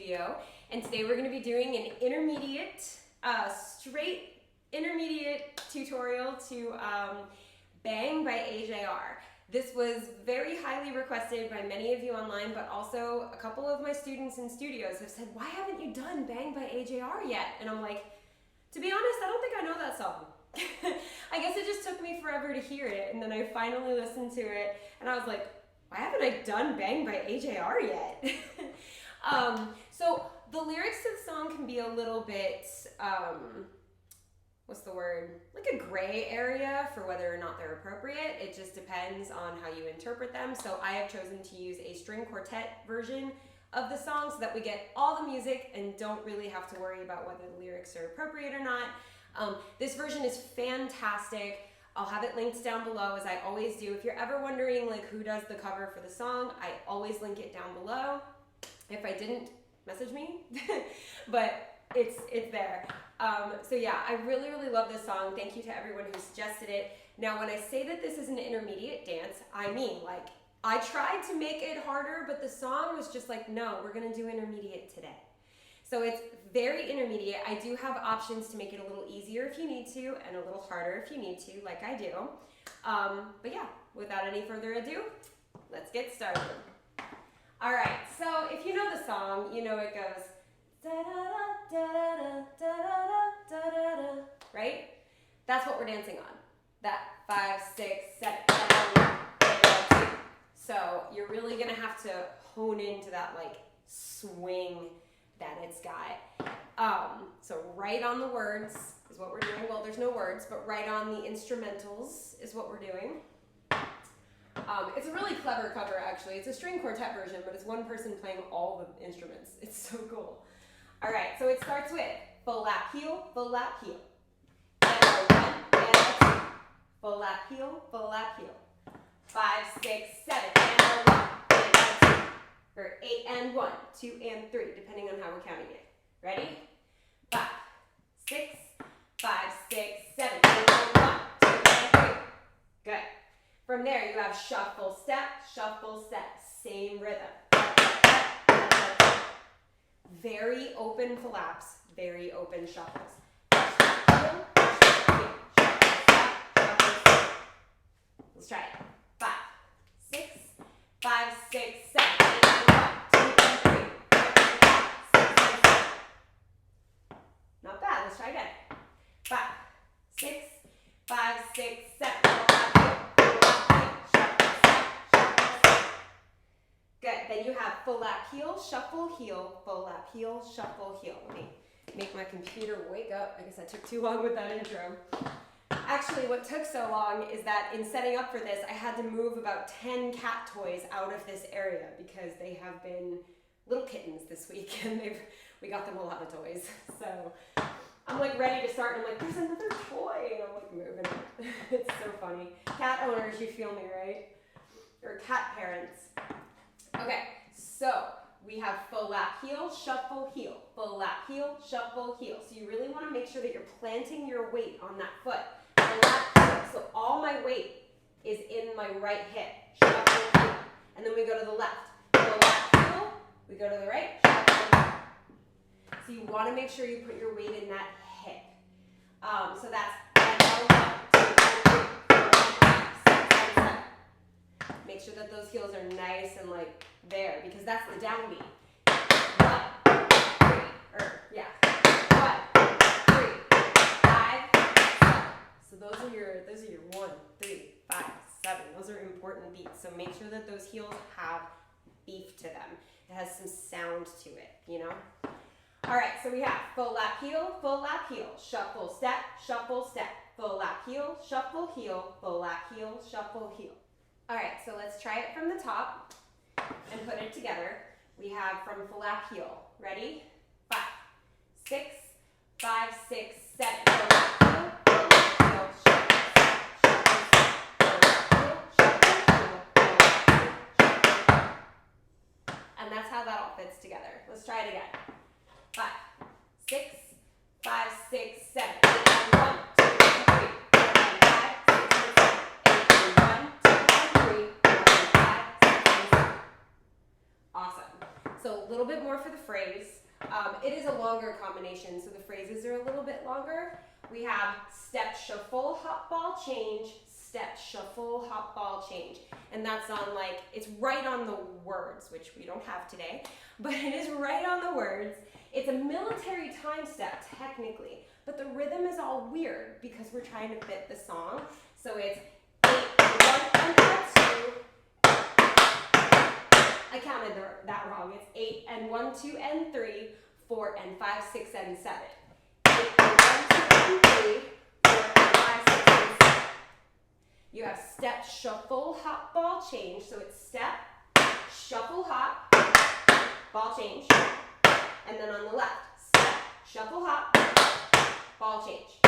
studio, and today we're going to be doing an intermediate, straight intermediate tutorial to Bang by AJR. This was very highly requested by many of you online, but also a couple of my students in studios have said, why haven't you done Bang by AJR yet? And I'm like, to be honest, I don't think I know that song. I guess it just took me forever to hear it, and then I finally listened to it, and I was like, why haven't I done Bang by AJR yet? So the lyrics to the song can be a little bit, what's the word? Like a gray area for whether or not they're appropriate. It just depends on how you interpret them. So I have chosen to use a string quartet version of the song so that we get all the music and don't really have to worry about whether the lyrics are appropriate or not. This version is fantastic. I'll have it linked down below, as I always do. If you're ever wondering like who does the cover for the song, I always link it down below. If I didn't, message me, but it's there. So yeah, I really, really love this song. Thank you to everyone who suggested it. Now, when I say that this is an intermediate dance, I mean, like, I tried to make it harder, but the song was just like, no, we're gonna do intermediate today. So it's very intermediate. I do have options to make it a little easier if you need to, and a little harder if you need to, like I do. But yeah, without any further ado, let's get started. All right, so if you know the song, you know it goes da-da-da-da-da-da-da-da-da-da, right? That's what we're dancing on. That 5, 6, 7, 8, 2. So you're really gonna have to hone into that like swing that it's got. So right on the words is what we're doing. Well, there's no words, but right on the instrumentals is what we're doing. It's a really clever cover, actually. It's a string quartet version, but it's one person playing all the instruments. It's so cool. All right, so it starts with full lap heel, full lap heel. And a 1 and a 2. Full lap heel, full lap heel. 5, 6, 7, and a 1 and a 2. Or 8 and 1, 2 and 3, depending on how we're counting it. Ready? 5, 6, 5, 6, 7, and a 1, 2 and 3. Good. From there, you have shuffle, step, same rhythm. Very open flaps, very open shuffles. Shuffle, shuffle, shuffle, step. Let's try it. 5, 6, 5, 6, 7, 8, 1, 2, and 3. 6, 7. Not bad. Let's try again. 5, 6, 5, 6, 7. Good. Then you have full lap heel, shuffle heel, full lap heel, shuffle heel. Let me make my computer wake up. I guess I took too long with that intro. Actually, what took so long is that in setting up for this, I had to move about 10 cat toys out of this area because they have been little kittens this week, and we got them a lot of toys. So I'm like ready to start, and I'm like, there's another toy, and I'm like moving it. It's so funny. Cat owners, you feel me, right? Or cat parents. Okay, so we have full lap heel, shuffle heel, full lap heel, shuffle heel. So you really want to make sure that you're planting your weight on that foot. Full lap heel. So all my weight is in my right hip. Shuffle heel. And then we go to the left. Full lap heel, we go to the right, shuffle heel. So you want to make sure you put your weight in that hip. So that's 1, 2, 3, 4, 5, 6, 7, 7. Make sure that those heels are nice and like there, because that's the downbeat. 1, 3, or yeah. 1, 3, 5, 7. So those are your 1, 3, 5, 7. Those are important beats. So make sure that those heels have beef to them. It has some sound to it, you know? All right, so we have full lap heel, shuffle step, full lap heel, shuffle heel. All right, so let's try it from the top and put it together. We have from full lap heel. Ready? 5, 6, 5, 6, 7. Full lap heel, shuffle, shuffle, shuffle. And that's how that all fits together. Let's try it again. 5, 6, 5, 6, 7. 8 and 1, 2 and 3. 4 and 5, 6 and 7. 8 and 1, 2 and 3. 4 and 5, 6 and 7. Awesome. So little bit more for the phrase. It is a longer combination, so the phrases are a little bit longer. We have step, shuffle, hop, ball, change, step, shuffle, hop, ball, change. And that's on like, it's right on the words, which we don't have today, but it is right on the words. It's a military time step, technically, but the rhythm is all weird because we're trying to fit the song. So it's 8, 1, and 2. I counted that wrong. It's 8 and 1, 2, and 3, 4 and 5, 6, and 7. 8 and 1, 2, and 3, 4 and 5, 6, and 7. You have step, shuffle, hop, ball, change. So it's step, shuffle, hop, ball, change. And then on the left, step, shuffle, hop, ball, change.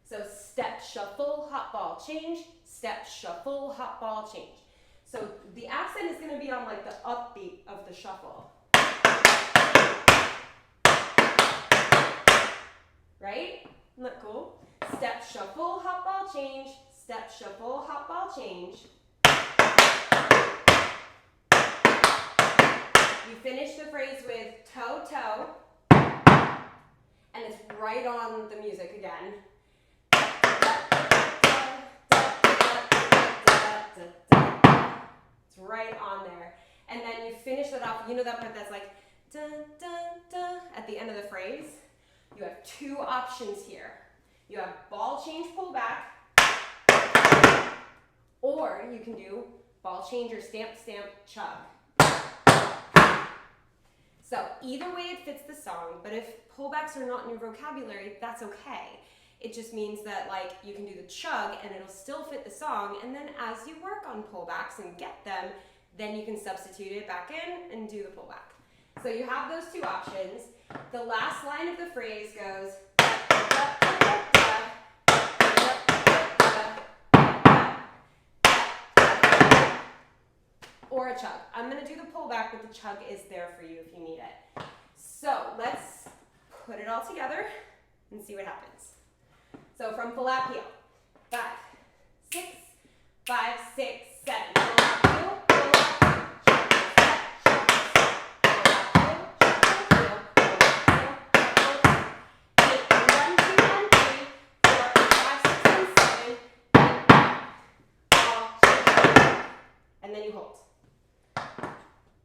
So step, shuffle, hop, ball, change, step, shuffle, hop, ball, change. So the accent is going to be on like the upbeat of the shuffle. Right? Isn't that cool? Step, shuffle, hop, ball, change, step, shuffle, hop, ball, change. You finish the phrase with toe, toe, and it's right on the music again. It's right on there. And then you finish that off, you know that part that's like, dun, dun, dun, at the end of the phrase? You have two options here. You have ball change, pull back, or you can do ball change or stamp, stamp, chug. So either way it fits the song, but if pullbacks are not in your vocabulary, that's okay. It just means that like you can do the chug and it'll still fit the song, and then as you work on pullbacks and get them, then you can substitute it back in and do the pullback. So you have those two options. The last line of the phrase goes, or a chug. I'm going to do the pullback, but the chug is there for you if you need it. So let's put it all together and see what happens. So from full lap heel, 5, 6, 5, 6, 7. Full lap heel, full lap, and then you hold.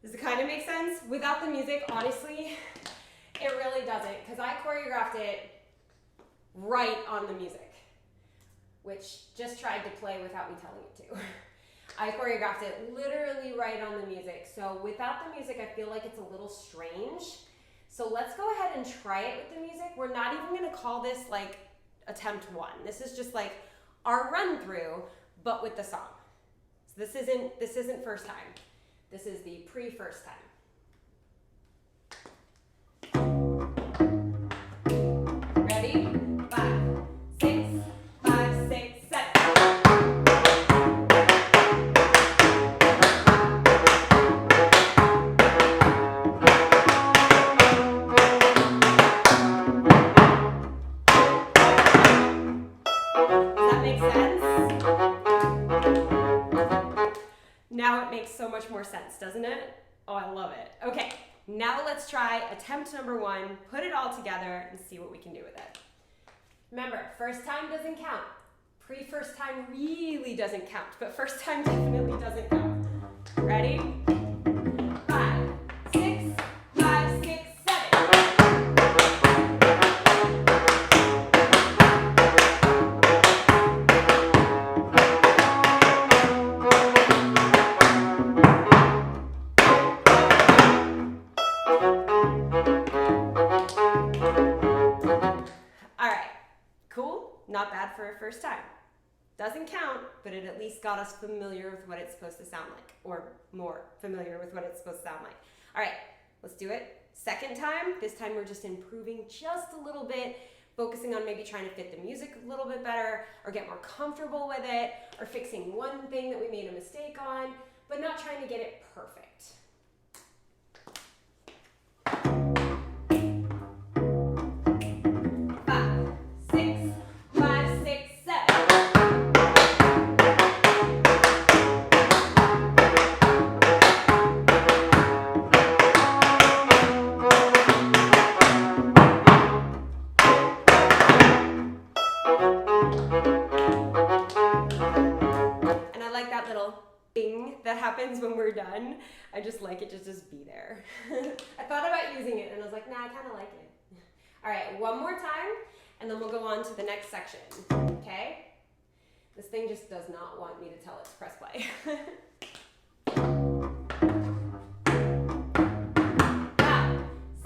Does it kind of make sense? Without the music, honestly, it really doesn't, because I choreographed it right on the music, which just tried to play without me telling it to. I choreographed it literally right on the music. So without the music, I feel like it's a little strange. So let's go ahead and try it with the music. We're not even going to call this like attempt 1. This is just like our run through, but with the song. So this isn't first time. This is the pre-first time. Ready? 5, 6, 5, 6, 7. Does that make sense? Now it makes so much more sense, doesn't it? Oh, I love it. Okay, now let's try attempt number 1, put it all together and see what we can do with it. Remember, first time doesn't count. Pre-first time really doesn't count, but first time definitely doesn't count. Ready? 5, 6, 5, 6, 7. Not bad for a first time. Doesn't count, but it at least got us familiar with what it's supposed to sound like, or more familiar with what it's supposed to sound like. All right, let's do it. Second time, this time we're just improving just a little bit, focusing on maybe trying to fit the music a little bit better, or get more comfortable with it, or fixing one thing that we made a mistake on, but not trying to get it perfect. that little bing that happens when we're done. I just like it to just be there. I thought about using it and I was like, nah, I kind of like it. All right, one more time and then we'll go on to the next section, okay? This thing just does not want me to tell it to press play.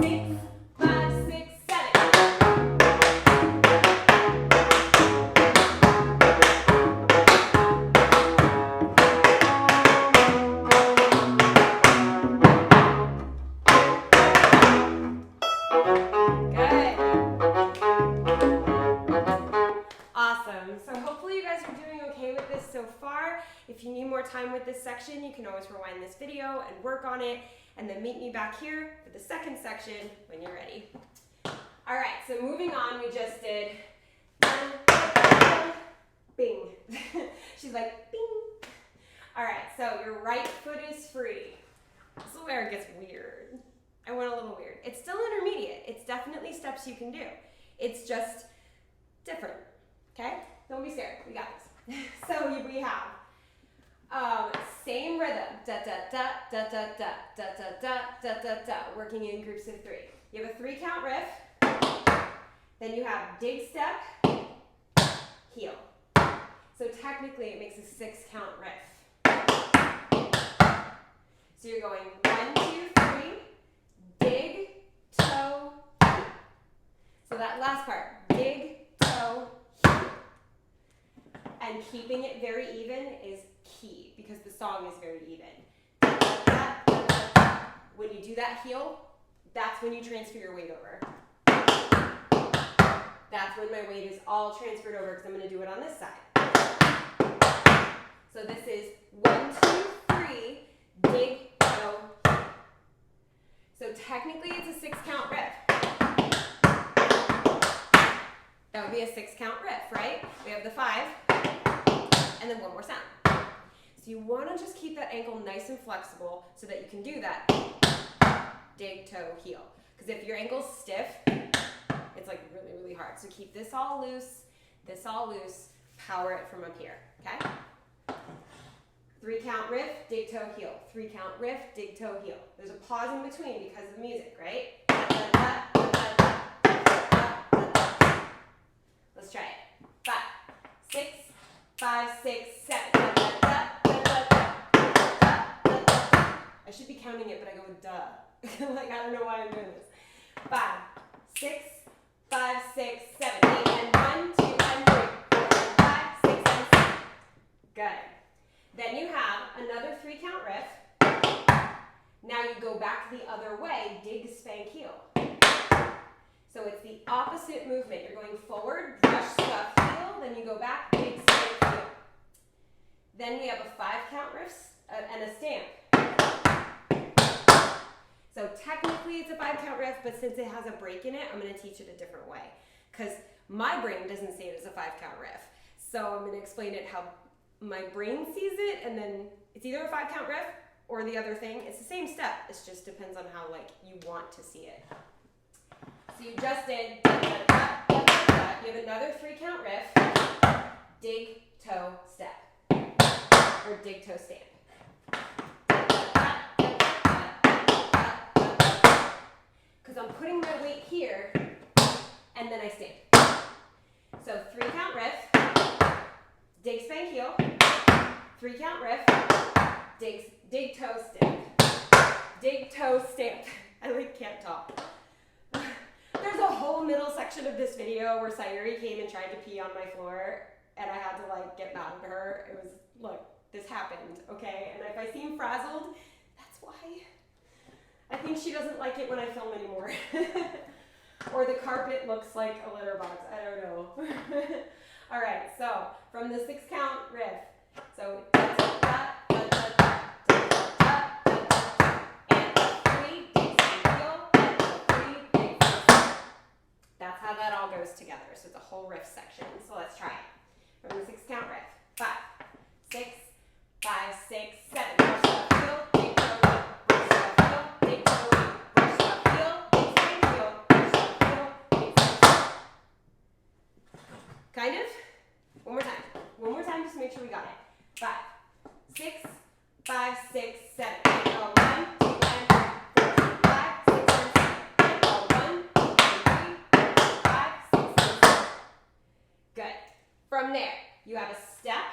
6, 5, 6, 7. Good. Awesome. So hopefully you guys are doing okay with this so far. If you need more time with this section, you can always rewind this video and work on it, and then meet me back here for the second section when you're ready. All right, so moving on, we just did bing. She's like, bing. All right, so your right foot is free. This is where it gets weird. I went a little weird. It's still intermediate. It's definitely steps you can do. It's just different, okay? Don't be scared, we got this. So we have same rhythm, da da da da da da da da da da da da, working in groups of 3. You have a 3 count riff, then you have dig step, heel. So technically it makes a 6 count riff. So you're going 1, 2, 3, dig, toe, heel. So that last part, dig, toe, heel. And keeping it very even is key because the song is very even. When you do that heel, that's when you transfer your weight over. That's when my weight is all transferred over because I'm going to do it on this side. So this is 1, 2, 3, dig, toe, heel. So technically it's a 6 count riff. That would be a 6 count riff, right? We have the 5, and then one more sound. So you want to just keep that ankle nice and flexible so that you can do that dig, toe, heel. Because if your ankle's stiff, it's like really, really hard. So keep this all loose, power it from up here, okay? 3 count riff, dig, toe, heel. 3 count riff, dig, toe, heel. There's a pause in between because of the music, right? Let's try it. 5, 6, 5, 6, 7. I should be counting it, but I go duh. Like, I don't know why I'm doing this. 5, 6, 5, 6, 7, 8, and 1, 2, and 3, 4, 5, 6, and 7. Good. Then you have another 3 count riff. Now you go back the other way, dig, spank, heel. So it's the opposite movement. You're going forward, brush, scuff, heel, then you go back, dig, spank, heel. Then we have a 5 count riff and a stamp. So technically it's a 5 count riff, but since it has a break in it, I'm going to teach it a different way. Because my brain doesn't see it as a 5 count riff. So I'm going to explain it how my brain sees it, and then it's either a 5 count riff or the other thing. It's the same step. It just depends on how like you want to see it. So you just did da, da, da, da, da, da. You have another 3 count riff, dig, toe, step, or dig, toe, stamp. Because I'm putting my weight here, and then I stamp. So 3 count riff, dig, spank, heel, 3 count riff, dig, toe, stamp, dig, toe, stamp. I like can't talk. There's a whole middle section of this video where Sayuri came and tried to pee on my floor, and I had to like get mad at her. It was, look, this happened, okay? And if I seem frazzled, that's why. I think she doesn't like it when I film anymore. Or the carpet looks like a litter box, I don't know. All right, so from the 6 count riff, so da, da, da, da, da, da, da, da, da, and a 3, dig, spank, heel, and a 3, dig, spank. That's how that all goes together. So it's a whole riff section. So let's try it. From the 6 count riff. 5, 6, 5, 6, 7. Brush up, heel, dig, toe, heel. Brush up, heel, dig, toe, heel. Brush up, heel, dig, spank, heel. Brush up, heel, dig, spank, heel. Kind of. One more time. One more time just to make sure we got it. 5, 5, 6, 7. Go 1, 2, and 3, 4, 5, 6, and 7. Go 1, 2, 3, 4, 5, 6, and 7. Good. From there, you have a step,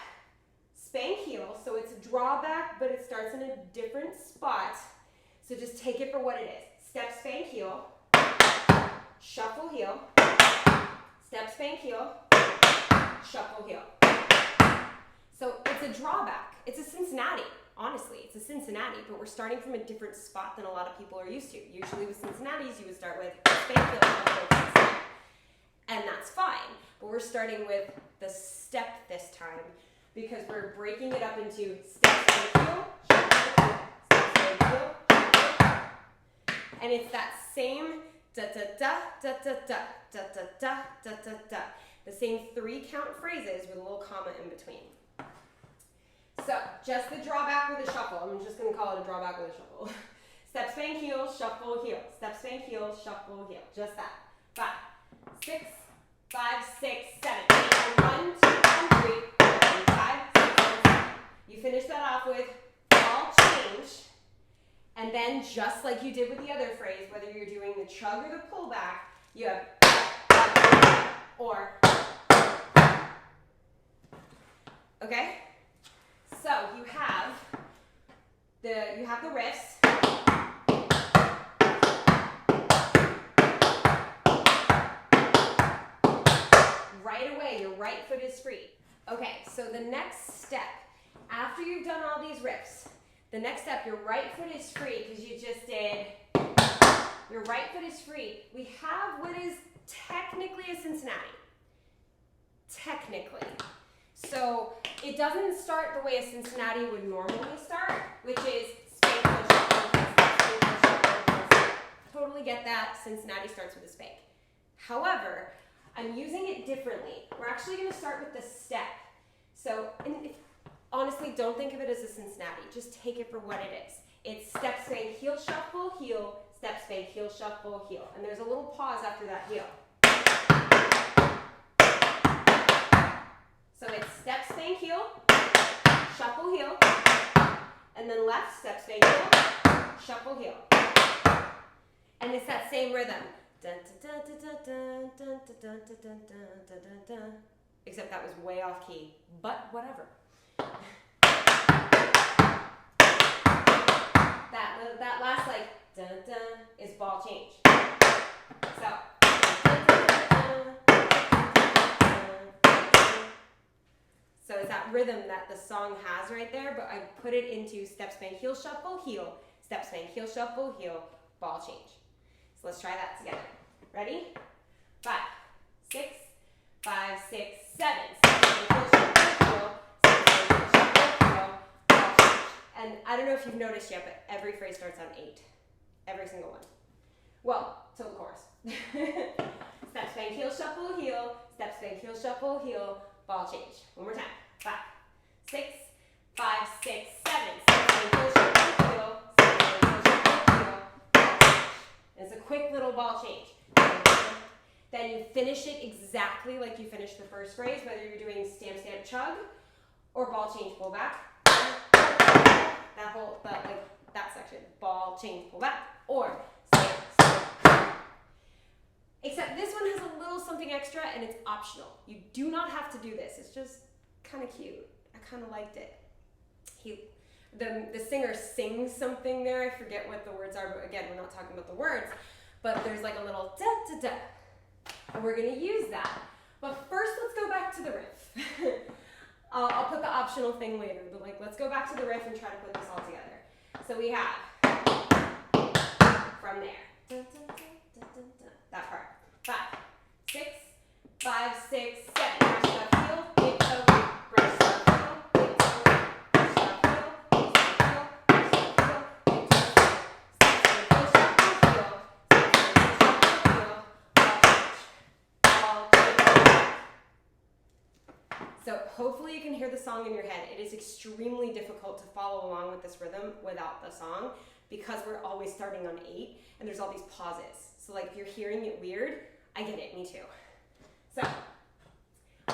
spank heel, so it's a drawback, but it starts in a different spot. So just take it for what it is. Step, spank, heel, shuffle, heel, step, spank, heel, shuffle, heel. So it's a drawback. It's a Cincinnati, honestly. It's a Cincinnati, but we're starting from a different spot than a lot of people are used to. Usually with Cincinnatis, you would start with spank, heel, shuffle, heel, and that's fine. But we're starting with the step this time because we're breaking it up into step, spank, heel, shuffle, heel, step, spank, heel, shuffle, heel. And it's that same da-da-da, da-da-da, da-da-da, da-da-da. The same 3 count phrases with a little comma in between. So, just the drawback with a shuffle. I'm just going to call it a drawback with a shuffle. Step, spank, heel, shuffle, heel. Step, spank, heel, shuffle, heel. Just that. 5, 6, 5, 6, 7, 8, 1, 2, and 3, 4, 5, 6, and 7. You finish that off with ball change, and then just like you did with the other phrase, whether you're doing the chug or the pullback, you have or. Okay? So you have the riffs. Right away, your right foot is free. Okay, so the next step, after you've done all these riffs, the next step, your right foot is free because you just did, your right foot is free. We have what is technically a Cincinnati. Technically. So it doesn't start the way a Cincinnati would normally start, which is spank, heel, shuffle, heel, spank, heel, shuffle, heel. Totally get that. Cincinnati starts with a spank. However, I'm using it differently. We're actually going to start with the step. So honestly, don't think of it as a Cincinnati. Just take it for what it is. It's step, spank, heel, shuffle, heel, step, spank, heel, shuffle, heel. And there's a little pause after that heel. So it's step, spank, heel, shuffle, heel, and then left, step, spank, heel, shuffle, heel. And it's that same rhythm. Dun, dun, dun, dun, dun, dun, dun, dun, dun, dun, dun, dun. Except that was way off key, but whatever. That last like dun dun is ball change. So so it's that rhythm that the song has right there, but I put it into step, spank, heel, shuffle, heel, step, spank, heel, shuffle, heel, ball change. So let's try that together. Ready? 5, 6, 5, 6, 7. Step, spank, heel, shuffle, heel, step, spank, heel, shuffle, heel, ball change. And I don't know if you've noticed yet, but every phrase starts on 8. Every single one. Well, till the chorus. Step, spank, heel, shuffle, heel, step, spank, heel, shuffle, heel, ball change. One more time. 5, 6, 5, 6, 7. Step, spank, heel, shuffle, heel, step, spank, heel, shuffle, heel, ball change. And it's a quick little ball change. Then you finish it exactly like you finished the first phrase, whether you're doing stamp, stamp, chug, or ball change, pull back. That section, ball, change, pull back, or stamp, stamp. Except this one has a little something extra and it's optional. You do not have to do this. It's just kind of cute. I kind of liked it. The singer sings something there. I forget what the words are, but again, we're not talking about the words, but there's like a little da da da, and we're gonna use that. But first, let's go back to the riff. I'll put the optional thing later, but like let's go back to the riff and try to put this all together. So we have from there that part. 5, 6, 5, 6, 7. Brush up heel, big toe, brush up heel, big toe, brush up heel, big toe, brush up heel, big toe, step, spank, heel, shuffle, heel, step, spank, heel, shuffle, heel, ball change. So hopefully you can hear the song in your head. It is extremely difficult to follow along with this rhythm without the song because we're always starting on 8 and there's all these pauses. So like if you're hearing it weird, I get it, me too. So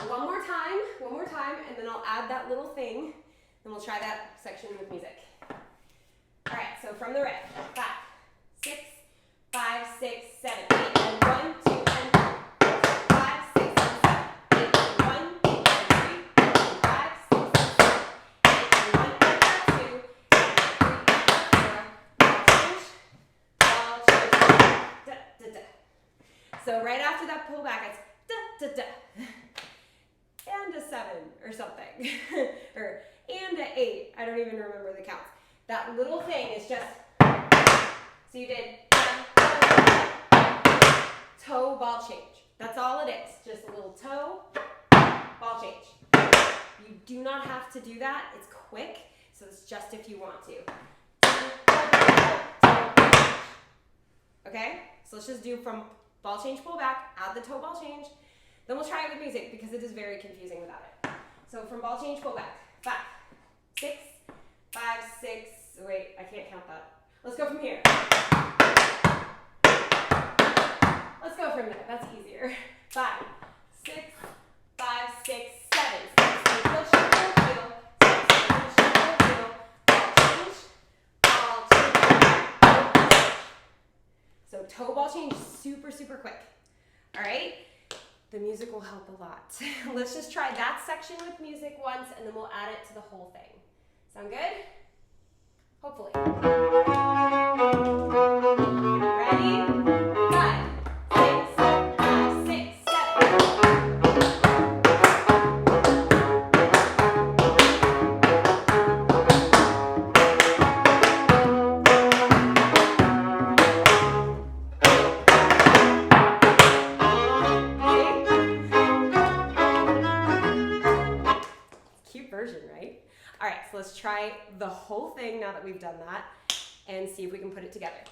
one more time, and then I'll add that little thing, Then we'll try that section with music. All right, so from the riff, 5, 6, 5, 6, 7, 8, and 1, 2, and 3. 5, 6, and 7, 8, and 1, 2, and 3, 5, 6, and 7, 8, and 1, and 2, and 3, and 4. Ball change, da, da, da. So right after that pullback, it's da, da, da. And a 7 or something, or and a 8. I don't even remember the counts. That little thing is just, so you did toe, ball change. That's all it is, just a little toe, ball change. You do not have to do that, it's quick, so it's just if you want to. Okay, so let's just do from ball change, pull back, add the toe, ball change. Then we'll try it with music because it is very confusing without it. So from ball change, pull back. 5, 6, 5, 6, wait, I can't count that. Let's go from here. Let's go from there, that's easier. 5, 6, 5, 6, 7. Heel, shuffle, heel. 6, heel, shuffle, heel. Ball change. So toe ball change, super, super quick. All right? The music will help a lot. Let's just try that section with music once, and then we'll add it to the whole thing. Sound good? Hopefully. Ready? 5, 6, 5, 6, 7. Version, right? All right, so let's try the whole thing now that we've done that and see if we can put it together.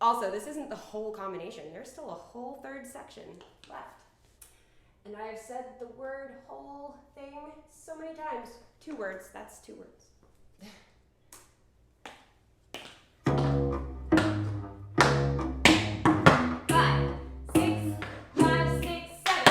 Also, this isn't the whole combination. There's still a whole third section left. And I've said the word whole thing so many times. 2 words, that's 2 words. 5, 6, 5, 6, 7.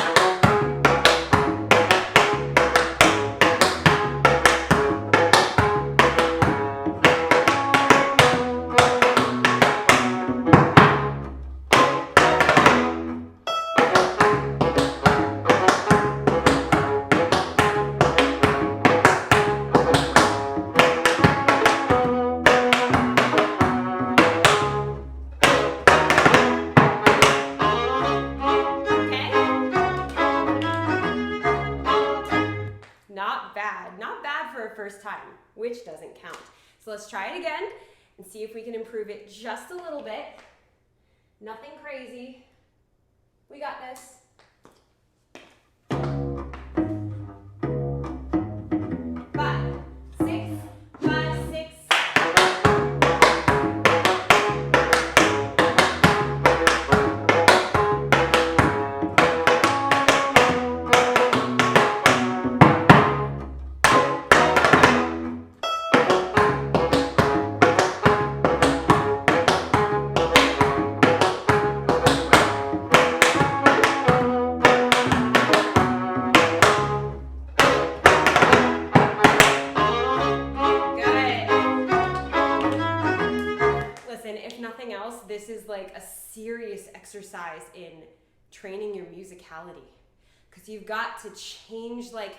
Not bad for a first time, which doesn't count. So let's try it again and see if we can improve it just a little bit. Nothing crazy. We got this. 5, 6, 5, 6, 7. This is like a serious exercise in training your musicality, because you've got to change like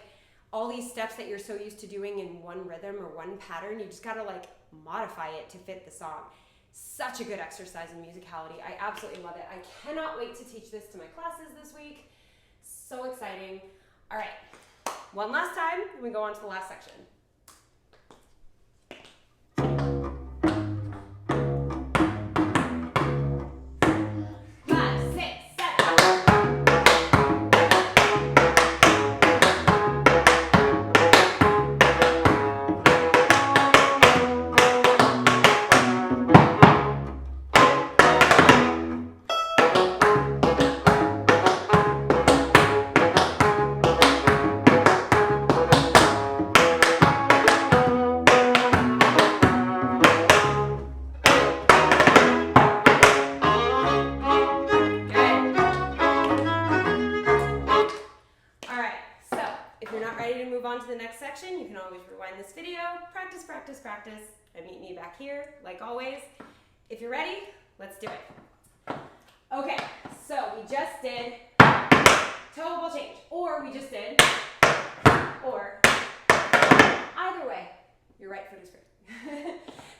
all these steps that you're so used to doing in one rhythm or one pattern. You just got to like modify it to fit the song. Such a good exercise in musicality. I absolutely love it. I cannot wait to teach this to my classes this week. So exciting. All right, one last time, and we go on to the last section. practice, practice, practice, and meet me back here, like always. If you're ready, let's do it. Okay, so we just did toe ball change, or we just did, or either way, your right foot is free.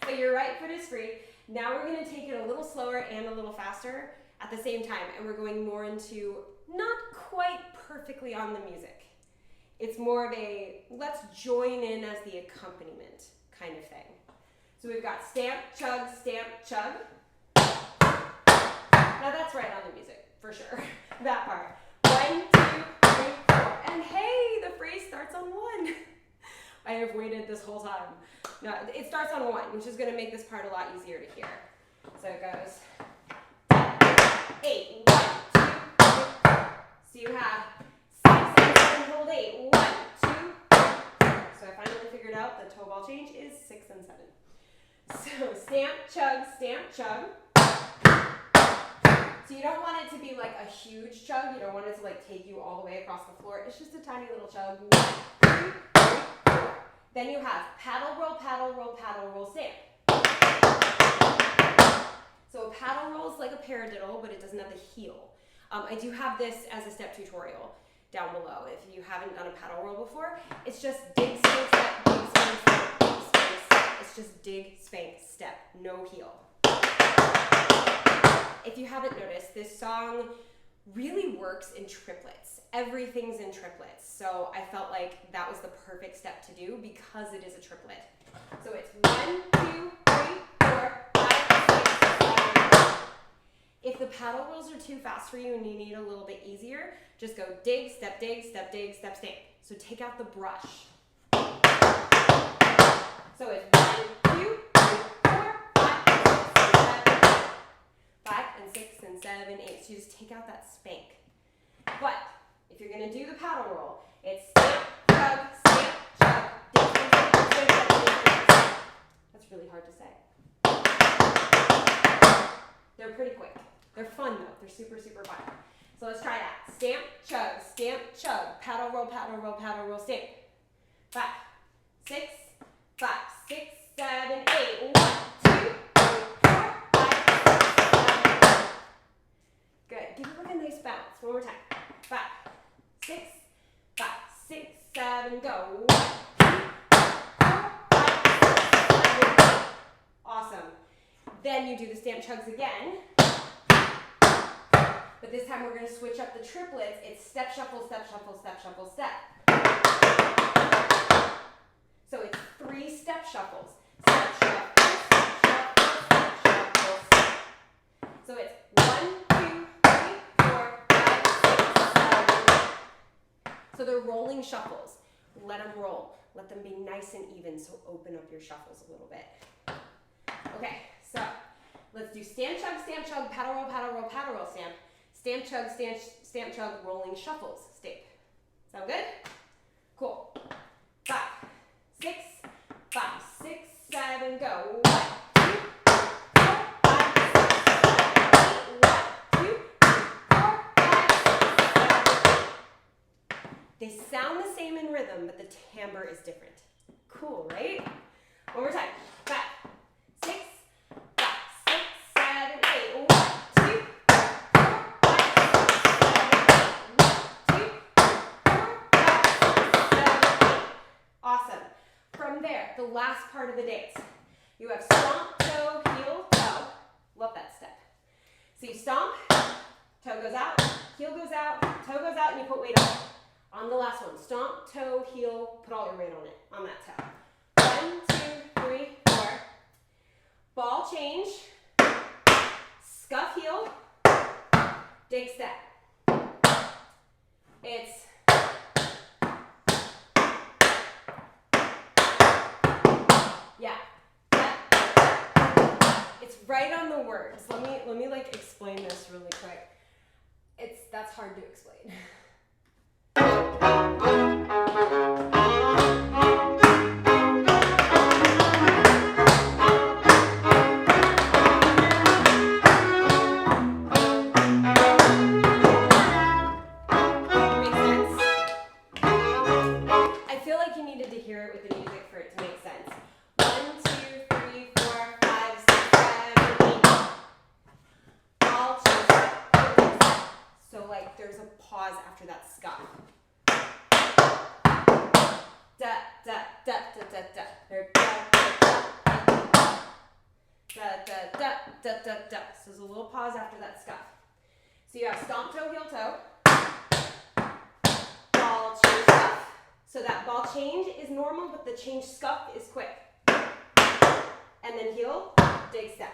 So your right foot is free. Now we're going to take it a little slower and a little faster at the same time, and we're going more into not quite perfectly on the music. It's more of a let's join in as the accompaniment kind of thing. So we've got stamp, chug, chug. Now that's right on the music, for sure. That part. 1, 2, 3, 4. And hey, the phrase starts on 1. I have waited this whole time. No, it starts on 1, which is going to make this part a lot easier to hear. So it goes 8, 1, 2, 3. So you have 6 and 7, hold 8. 1, 2, 3. So I finally figured out the toe ball change is 6 and 7. So stamp, chug. So you don't want it to be like a huge chug. You don't want it to like take you all the way across the floor. It's just a tiny little chug. 1, 2, 3, 4. Then you have paddle, roll, stamp. So a paddle roll is like a paradiddle, but it doesn't have the heel. I do have this as a step tutorial down below. If you haven't done a paddle roll before, it's just dig, spank, step, dig, spank, step, dig, spank, step. It's just dig, spank, step, no heel. If you haven't noticed, this song really works in triplets. Everything's in triplets. So I felt like that was the perfect step to do because it is a triplet. So it's 1, 2, 3, 4, 5, 6, 7. If the paddle rolls are too fast for you and you need a little bit easier, just go dig, step, stamp. So take out the brush. So it's 1, 2, 3, 4, 5, 6, and 7, 8. So you just take out that spank. But if you're going to do the paddle roll, it's stamp, chug, dig, stamp. That's really hard to say. They're pretty quick. They're fun though. They're super, super fun. So let's try that. Stamp, chug, paddle roll, stamp. 5, 6, 5, 6, 7, 8. 1, 2, 3, 4, 5, 6, 7. Good. Give it like a nice bounce. One more time. 5, 6, 5, 6, 7. Go. 1, 2, 3, 4, 5, 6, 7. Awesome. Then you do the stamp chugs again. But this time we're going to switch up the triplets. It's step, shuffle, step, shuffle, step, shuffle, step. So it's 3 step shuffles. Step, shuffle, step, shuffle, step, shuffle, step. So it's 1, 2, 3, 4, 5, 6, 7. So they're rolling shuffles. Let them roll. Let them be nice and even, so open up your shuffles a little bit. Okay, so let's do stamp, chug, paddle roll, stamp. Stamp, chug, rolling shuffles, stamp. Sound good? Cool. 5, 6, 5, 6, 7, go. 1, 2, 3, 4, 5, 6, 7, 8. 1, 2, 3, 4, 5, 6, 7. They sound the same in rhythm, but the timbre is different. Cool, right? One more time. 5, 6, 5, 6, 7, 8. 1, 2, 3, 4, 5, 6, 7, 8. 1, 2, 3, 4, 5, 6, 7, 8. Awesome. From there, the last part of the dance. You have stomp, toe, heel, toe. Love that step. So you stomp, toe goes out, heel goes out, toe goes out, and you put weight on it. On the last one, stomp, toe, heel, put all your weight on it, on that toe. 1, 2, 3, 4. Ball change, scuff heel, dig step. It's yeah. It's right on the words. Let me like explain this really quick. That's hard to explain. I feel like you needed to hear it with the music for it to make sense. da, da, da. So there's a little pause after that scuff. So you have stomp toe, heel toe, ball change scuff. So that ball change is normal, but the change scuff is quick. And then heel, dig step.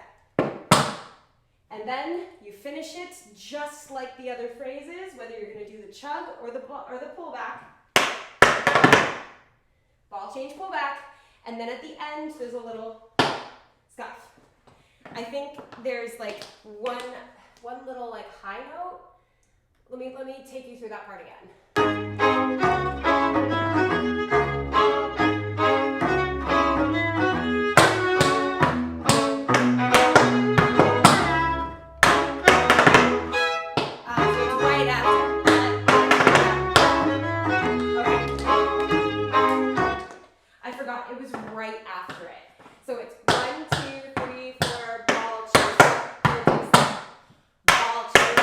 And then you finish it just like the other phrases, whether you're going to do the chug or the pull back. Ball change, pull back, and then at the end there's a little scuff. I think there's like one little like high note. Let me take you through that part again. It was right after it. So it's 1, 2, 3, 4, ball change, ball change.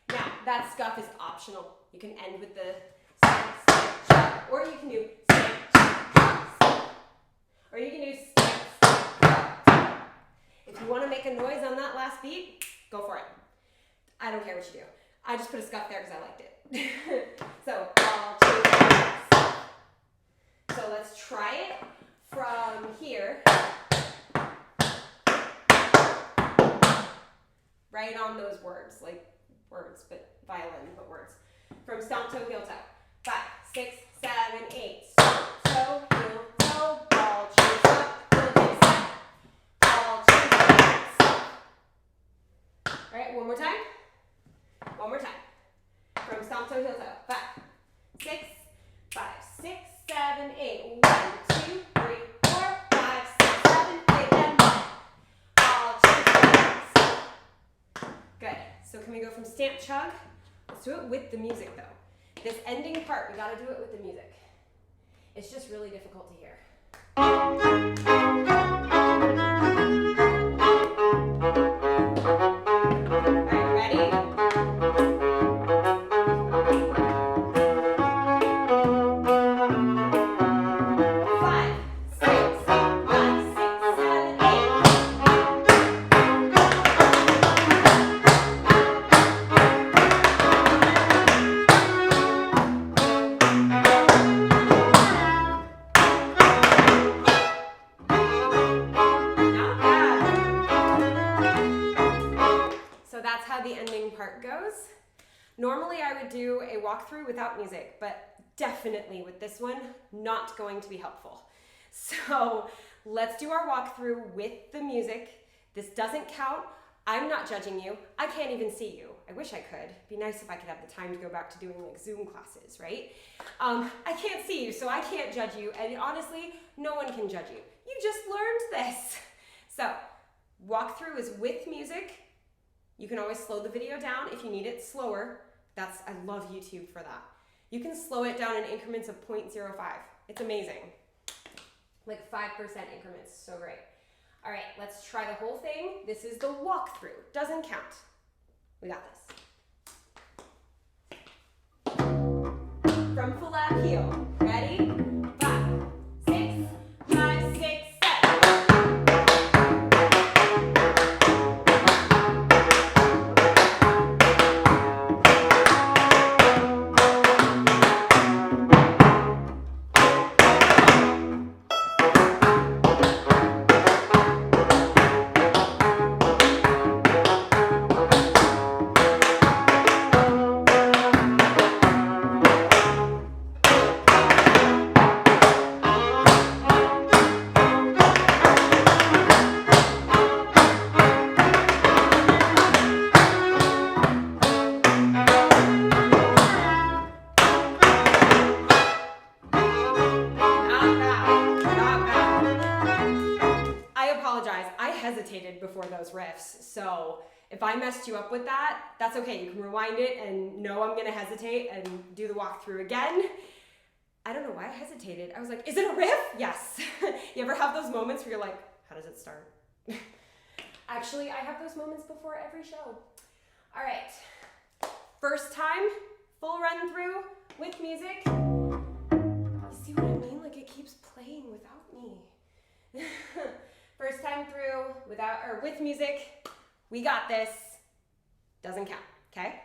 Now that scuff is optional. You can end with the snap, snap, chug, or you can do snap, chug, snap, or you can do snap, snap, chug. If you want to make a noise on that last beat, go for it. I don't care what you do. I just put a scuff there because I liked it. So ball change. So let's try it from here, right on those words, like words, but violin, but words. From stomp toe, heel toe. 5, 6, 7, 8. Stomp toe, heel toe, ball change up, heel dig step, ball change up, step. All right, one more time. One more time. From stomp toe, heel toe. 5, 6, 5, 6. 7, 8. 1, 2, 3, 4, 5, 6, 7, 8, and 1. Ball change. Good. So can we go from stamp chug? Let's do it with the music though. This ending part, we got to do it with the music. It's just really difficult to hear. All right, ready? Normally I would do a walkthrough without music, but definitely with this one, not going to be helpful. So let's do our walkthrough with the music. This doesn't count. I'm not judging you. I can't even see you. I wish I could. It'd be nice if I could have the time to go back to doing like Zoom classes, right? I can't see you, so I can't judge you. And honestly, no one can judge you. You just learned this. So walkthrough is with music. You can always slow the video down if you need it slower. I love YouTube for that. You can slow it down in increments of 0.05. It's amazing. Like 5% increments, so great. All right, let's try the whole thing. This is the walkthrough, doesn't count. We got this. From full lap heel, ready? 5, 6, 5, 6, 7. Before those riffs, so if I messed you up with that, that's okay. You can rewind it and know I'm gonna hesitate and do the walkthrough again. I don't know why I hesitated. I was like, is it a riff? Yes. You ever have those moments where you're like, how does it start? Actually, I have those moments before every show. All right, first time, full run through with music. You see what I mean? Like it keeps playing without me. First time through, without or with music, we got this. Doesn't count, okay?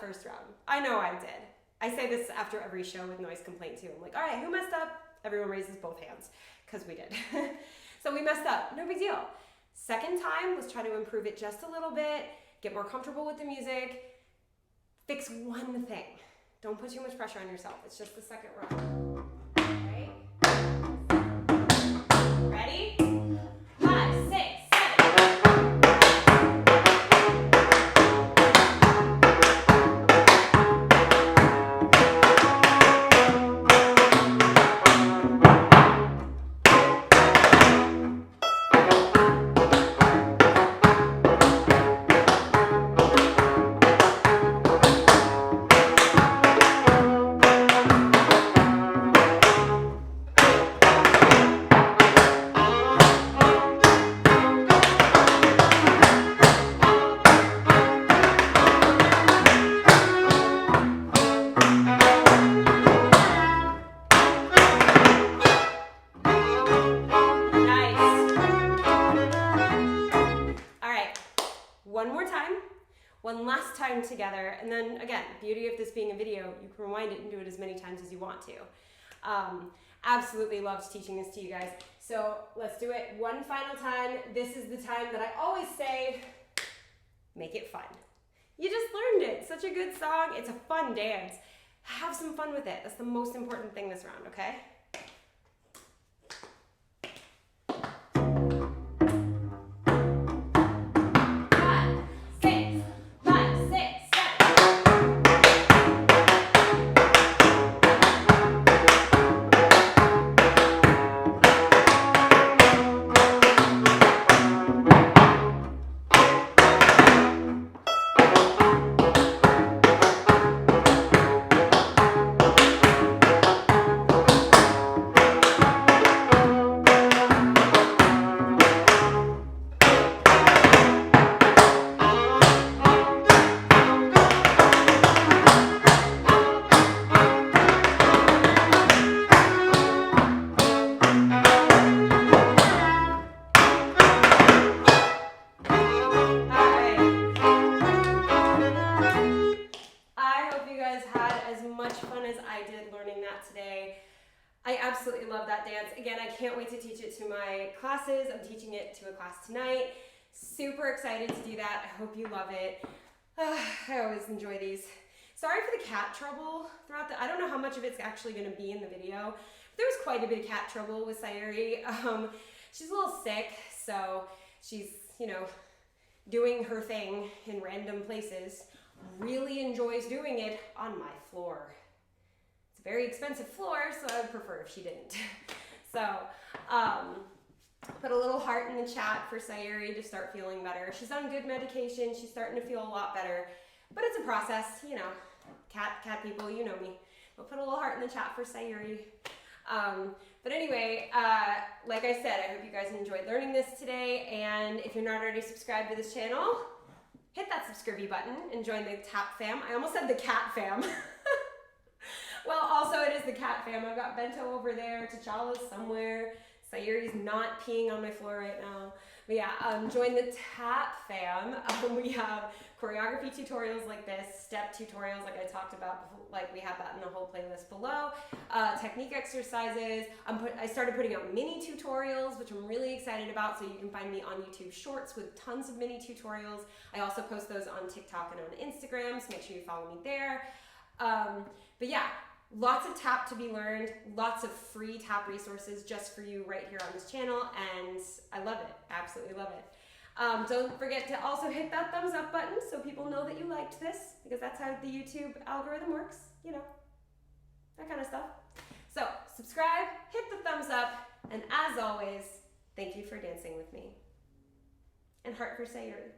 1st round. I know I did. I say this after every show with noise complaint too. I'm like, all right, who messed up? Everyone raises both hands, because we did. So we messed up, no big deal. Second time, let's try to improve it just a little bit, get more comfortable with the music, fix one thing. Don't put too much pressure on yourself. It's just the second round. Okay? Ready? 5, 6, 7. One more time, one last time together, and then again, beauty of this being a video, you can rewind it and do it as many times as you want to. Absolutely loved teaching this to you guys. So let's do it one final time. This is the time that I always say, make it fun. You just learned it. Such a good song. It's a fun dance. Have some fun with it. That's the most important thing this round, okay? I absolutely love that dance. Again, I can't wait to teach it to my classes. I'm teaching it to a class tonight. Super excited to do that. I hope you love it. I always enjoy these. Sorry for the cat trouble throughout I don't know how much of it's actually going to be in the video. But there was quite a bit of cat trouble with Sayuri. She's a little sick, so she's, you know, doing her thing in random places. Really enjoys doing it on my floor. Very expensive floor, so I would prefer if she didn't. So, put a little heart in the chat for Sayuri to start feeling better. She's on good medication. She's starting to feel a lot better, but it's a process, you know. Cat people, you know me. But put a little heart in the chat for Sayuri. But anyway, like I said, I hope you guys enjoyed learning this today. And if you're not already subscribed to this channel, hit that subscribe button and join the TAP fam. I almost said the cat fam. Well, also it is the cat fam. I've got Bento over there. T'Challa's somewhere. Sayuri's not peeing on my floor right now. But yeah, join the tap fam. We have choreography tutorials like this, step tutorials like I talked about, like we have that in the whole playlist below. Technique exercises. I started putting out mini tutorials, which I'm really excited about, so you can find me on YouTube Shorts with tons of mini tutorials. I also post those on TikTok and on Instagram, so make sure you follow me there. But yeah, lots of tap to be learned, lots of free tap resources just for you right here on this channel, and I love it, absolutely love it. Don't forget to also hit that thumbs up button so people know that you liked this, because that's how the YouTube algorithm works, you know, that kind of stuff. So subscribe, hit the thumbs up, and as always, thank you for dancing with me. And heart for Sayuri.